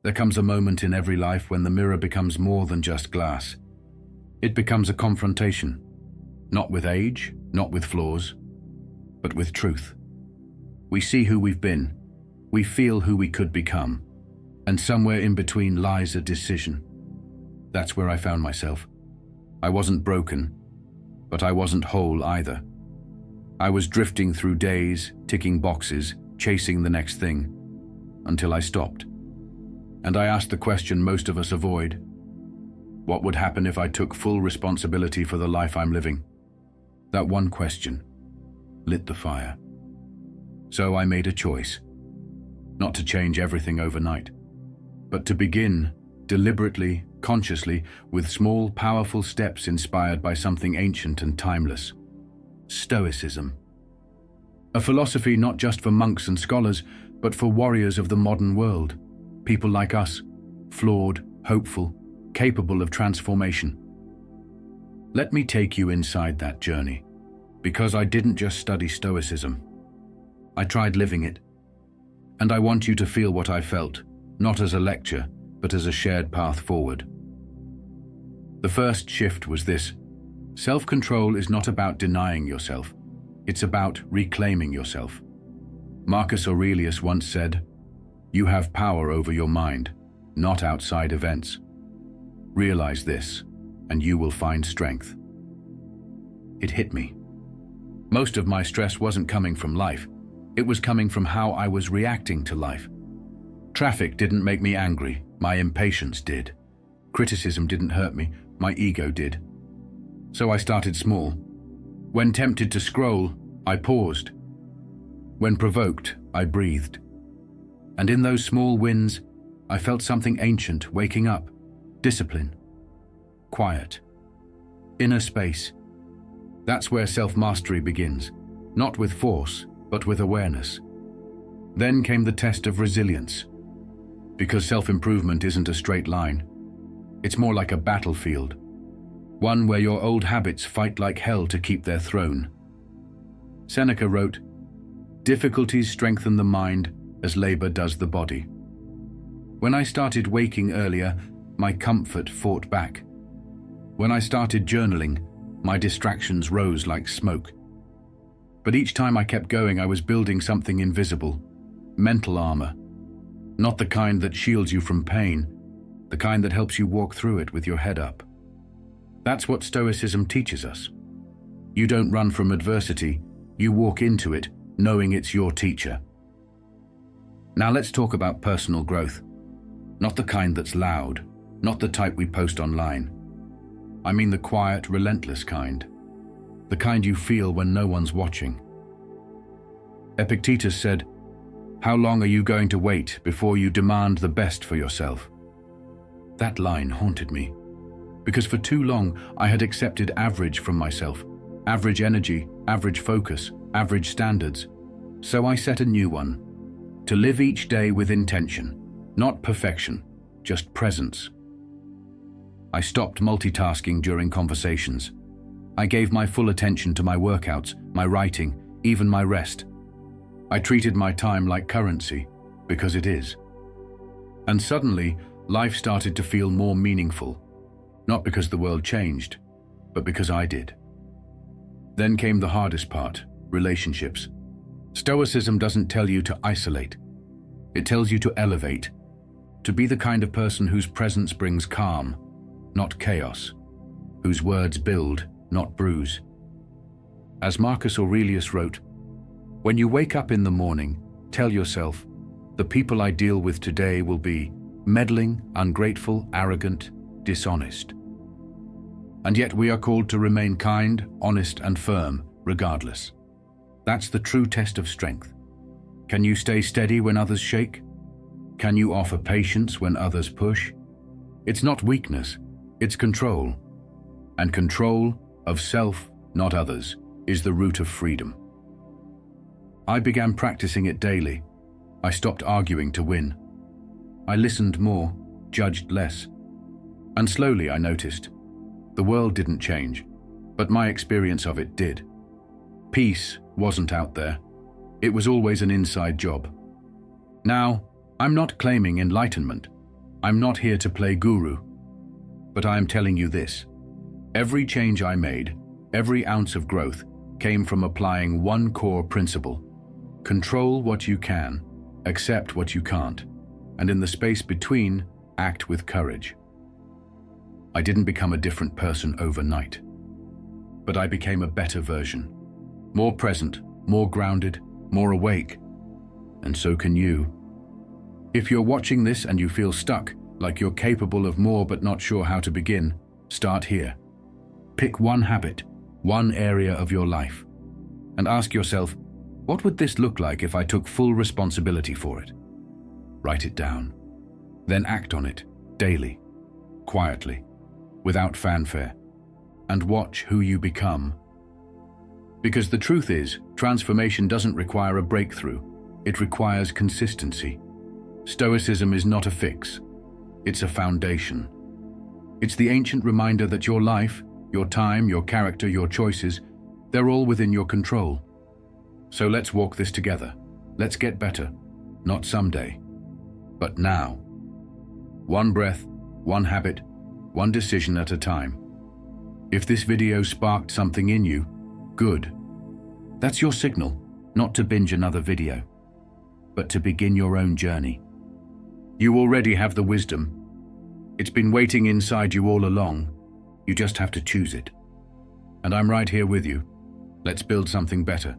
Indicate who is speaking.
Speaker 1: There comes a moment in every life when the mirror becomes more than just glass. It becomes a confrontation, not with age, not with flaws, but with truth. We see who we've been, we feel who we could become, and somewhere in between lies a decision. That's where I found myself. I wasn't broken, but I wasn't whole either. I was drifting through days, ticking boxes, chasing the next thing, until I stopped. And I asked the question most of us avoid. What would happen if I took full responsibility for the life I'm living? That one question lit the fire. So I made a choice, not to change everything overnight, but to begin deliberately, consciously, with small, powerful steps inspired by something ancient and timeless. Stoicism. A philosophy not just for monks and scholars, but for warriors of the modern world. People like us, flawed, hopeful, capable of transformation. Let me take you inside that journey, because I didn't just study Stoicism. I tried living it. And I want you to feel what I felt, not as a lecture, but as a shared path forward. The first shift was this: self-control is not about denying yourself, it's about reclaiming yourself. Marcus Aurelius once said, "You have power over your mind, not outside events. Realize this, and you will find strength." It hit me. Most of my stress wasn't coming from life, it was coming from how I was reacting to life. Traffic didn't make me angry, my impatience did. Criticism didn't hurt me, my ego did. So I started small. When tempted to scroll, I paused. When provoked, I breathed. And in those small wins, I felt something ancient waking up. Discipline. Quiet. Inner space. That's where self-mastery begins, not with force, but with awareness. Then came the test of resilience. Because self-improvement isn't a straight line. It's more like a battlefield. One where your old habits fight like hell to keep their throne. Seneca wrote, "Difficulties strengthen the mind as labor does the body." When I started waking earlier, my comfort fought back. When I started journaling, my distractions rose like smoke. But each time I kept going, I was building something invisible. Mental armor. Not the kind that shields you from pain, the kind that helps you walk through it with your head up. That's what Stoicism teaches us. You don't run from adversity, you walk into it, knowing it's your teacher. Now let's talk about personal growth. Not the kind that's loud, not the type we post online. I mean the quiet, relentless kind. The kind you feel when no one's watching. Epictetus said, "How long are you going to wait before you demand the best for yourself?" That line haunted me, because for too long I had accepted average from myself. Average energy, average focus, average standards. So I set a new one. To live each day with intention, not perfection, just presence. I stopped multitasking during conversations. I gave my full attention to my workouts, my writing, even my rest. I treated my time like currency, because it is. And suddenly, life started to feel more meaningful. Not because the world changed, but because I did. Then came the hardest part, relationships. Stoicism doesn't tell you to isolate. It tells you to elevate, to be the kind of person whose presence brings calm, not chaos, whose words build, not bruise. As Marcus Aurelius wrote, "When you wake up in the morning, tell yourself, the people I deal with today will be meddling, ungrateful, arrogant, dishonest." And yet we are called to remain kind, honest, and firm, regardless. That's the true test of strength. Can you stay steady when others shake? Can you offer patience when others push? It's not weakness, it's control. And control of self, not others, is the root of freedom. I began practicing it daily. I stopped arguing to win. I listened more, judged less. And slowly I noticed, the world didn't change, but my experience of it did. Peace wasn't out there. It was always an inside job. Now, I'm not claiming enlightenment. I'm not here to play guru, but I am telling you this. Every change I made, every ounce of growth, came from applying one core principle. Control what you can, accept what you can't, and in the space between, act with courage. I didn't become a different person overnight, but I became a better version. More present, more grounded, more awake. And so can you. If you're watching this and you feel stuck, like you're capable of more but not sure how to begin, start here. Pick one habit, one area of your life, and ask yourself, what would this look like if I took full responsibility for it? Write it down. Then act on it, daily, quietly, without fanfare, and watch who you become. Because the truth is, transformation doesn't require a breakthrough. It requires consistency. Stoicism is not a fix. It's a foundation. It's the ancient reminder that your life, your time, your character, your choices, they're all within your control. So let's walk this together. Let's get better. Not someday, but now. One breath, one habit, one decision at a time. If this video sparked something in you, good. That's your signal, not to binge another video, but to begin your own journey. You already have the wisdom. It's been waiting inside you all along. You just have to choose it. And I'm right here with you. Let's build something better.